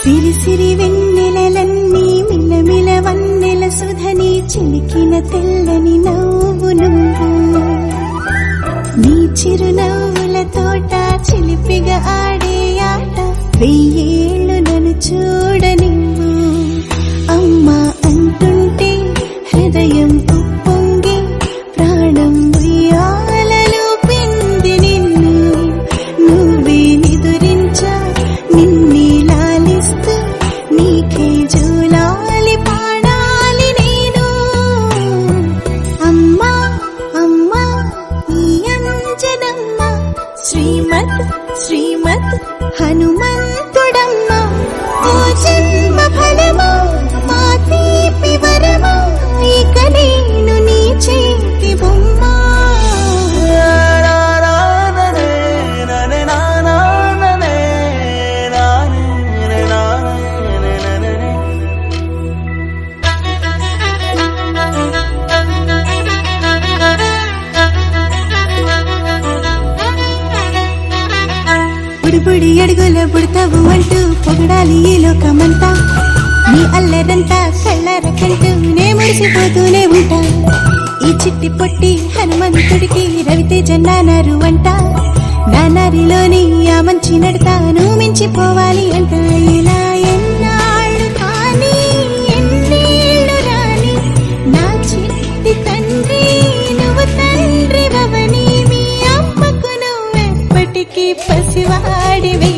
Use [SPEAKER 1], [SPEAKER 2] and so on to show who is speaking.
[SPEAKER 1] సిరి సిరి వెన్నెలలన్నీ మిలమిల వన్నెల సుధని చిలికిన తెల్లని నవ్వు నువ్వు నీ చిరునవ్వుల తోట చిలిపిగా ఆడే ఆట వెయ్యేళ్ళు నన్ను చూడనివ్వు అమ్మా అంటుంటే హృదయం ఉప్పొంగి ప్రాణం ఉయ్యాలలో పిండి నిన్ను నువ్వే నిదురించా నిన్నే లాలిస్తూ నీకే జూలాలి పాడాలి నేను అమ్మా అమ్మా ఈ అంజనమ్మ శ్రీమత్ శ్రీమత్ హనుమంతుడమ్మ ఓ జన్మ ఫలమా మా తీపి వరమా ఇక నేను నీ చేతి బొమ్మ బుడిబుడి అడుగుల బుడతావు అంటూ పొగడాలి ఈ లోకమంతా నీ అల్లరంతా కళ్ళరకంటూ నే మురిసిపోతూనే ఉంటా ఈ చిట్టి పొట్టి హనుమంతుడికి రవితేజ నానారు అంట నానారిలోని ఆ మంచి నడతాను మించిపోవాలి అంట ఇలా ఎన్నాళ్ళు కానీ ఎన్నేళ్ళు రాని నా చిట్టి తండ్రి నువ్వు తండ్రి భవని మీ అమ్మకు నువ్వెప్పటికీ పసివాడివి